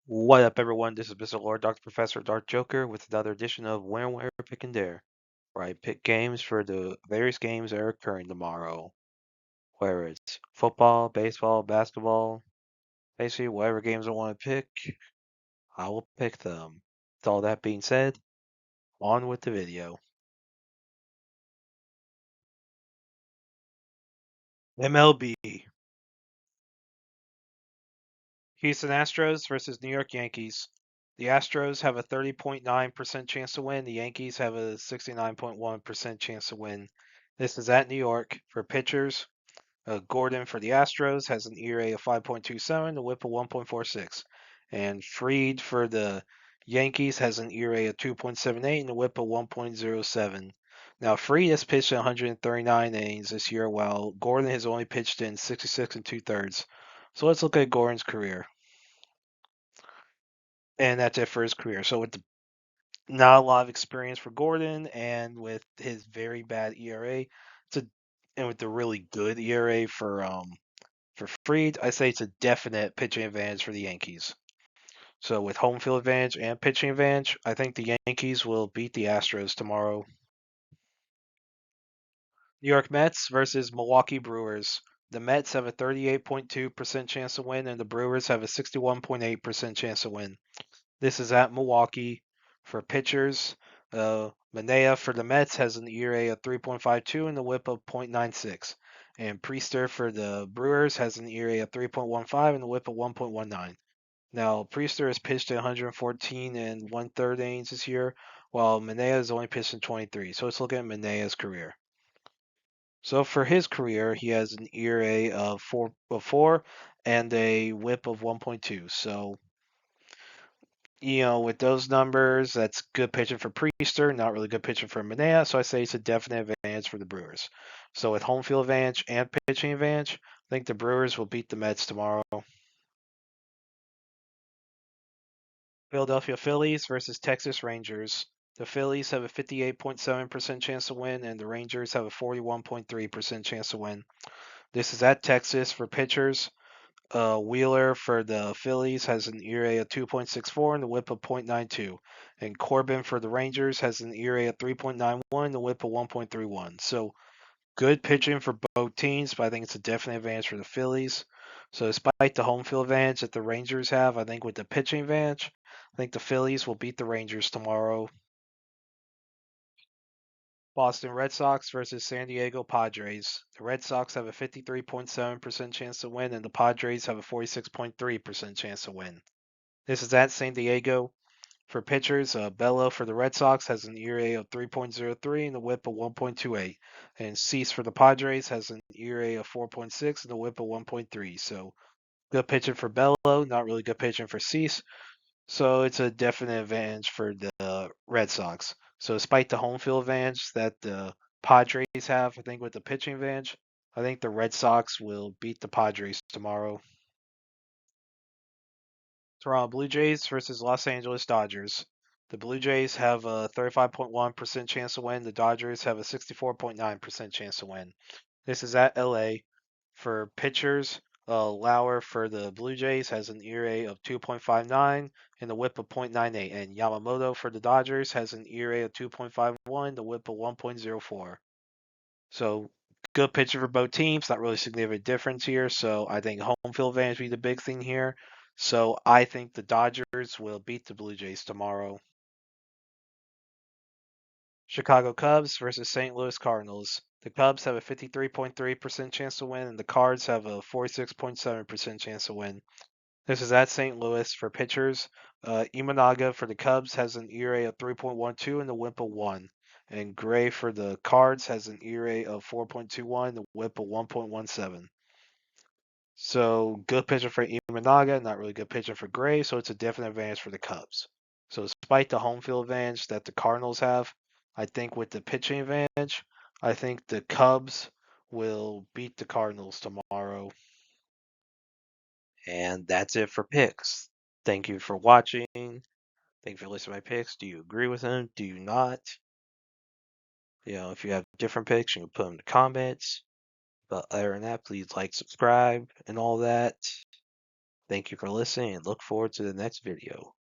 What up, everyone? This is Mr. Lord, Dr. Professor, Dark Joker, with another edition of Where, Pick, and Dare, where I pick games for the various games that are occurring tomorrow. Whether it's football, baseball, basketball, basically whatever games I want to pick, I will pick them. With all that being said, on with the video. MLB. Houston Astros versus New York Yankees. The Astros have a 30.9% chance to win. The Yankees have a 69.1% chance to win. This is at New York. For pitchers, Gordon for the Astros has an ERA of 5.27, a WHIP of 1.46, and Fried for the Yankees has an ERA of 2.78 and a WHIP of 1.07. Now, Fried has pitched in 139 innings this year, while Gordon has only pitched in 66 and two-thirds. So let's look at Gordon's career, and that's it for his career. So with not a lot of experience for Gordon, and with his very bad ERA, and with the really good ERA for Fried, I say it's a definite pitching advantage for the Yankees. So with home field advantage and pitching advantage, I think the Yankees will beat the Astros tomorrow. New York Mets versus Milwaukee Brewers. The Mets have a 38.2% chance to win, and the Brewers have a 61.8% chance to win. This is at Milwaukee. For pitchers, Manea for the Mets has an ERA of 3.52 and a WHIP of .96. And Priester for the Brewers has an ERA of 3.15 and a WHIP of 1.19. Now, Priester has pitched in 114 and one-third innings this year, while Manea has only pitched in 23. So let's look at Manea's career. So for his career, he has an ERA of 4 and a WHIP of 1.2. So with those numbers, that's good pitching for Priester, not really good pitching for Manea. So I say it's a definite advantage for the Brewers. So with home field advantage and pitching advantage, I think the Brewers will beat the Mets tomorrow. Philadelphia Phillies versus Texas Rangers. The Phillies have a 58.7% chance to win, and the Rangers have a 41.3% chance to win. This is at Texas. For pitchers, Wheeler for the Phillies has an ERA of 2.64 and a WHIP of .92, and Corbin for the Rangers has an ERA of 3.91 and a WHIP of 1.31. So good pitching for both teams, but I think it's a definite advantage for the Phillies. So despite the home field advantage that the Rangers have, I think with the pitching advantage, I think the Phillies will beat the Rangers tomorrow. Boston Red Sox versus San Diego Padres. The Red Sox have a 53.7% chance to win, and the Padres have a 46.3% chance to win. This is at San Diego. For pitchers, Bello for the Red Sox has an ERA of 3.03 and a WHIP of 1.28. And Cease for the Padres has an ERA of 4.6 and a WHIP of 1.3. So good pitching for Bello, not really good pitching for Cease. So it's a definite advantage for the Red Sox. So despite the home field advantage that the Padres have, I think with the pitching advantage, I think the Red Sox will beat the Padres tomorrow. Toronto Blue Jays versus Los Angeles Dodgers. The Blue Jays have a 35.1% chance to win. The Dodgers have a 64.9% chance to win. This is at LA. For pitchers, Lauer for the Blue Jays has an ERA of 2.59 and a WHIP of .98, and Yamamoto for the Dodgers has an ERA of 2.51, the WHIP of 1.04. So good pitcher for both teams. Not really significant difference here. So I think home field advantage will be the big thing here. So I think the Dodgers will beat the Blue Jays tomorrow. Chicago Cubs versus St. Louis Cardinals. The Cubs have a 53.3% chance to win, and the Cards have a 46.7% chance to win. This is at St. Louis. For pitchers. Imanaga for the Cubs has an ERA of 3.12 and a WHIP of 1. And Gray for the Cards has an ERA of 4.21 and a WHIP of 1.17. So good pitcher for Imanaga, not really good pitcher for Gray, so it's a definite advantage for the Cubs. So despite the home field advantage that the Cardinals have, I think with the pitching advantage, I think the Cubs will beat the Cardinals tomorrow. And that's it for picks. Thank you for watching. Thank you for listening to my picks. Do you agree with them? Do you not? If you have different picks, you can put them in the comments. But other than that, please like, subscribe, and all that. Thank you for listening and look forward to the next video.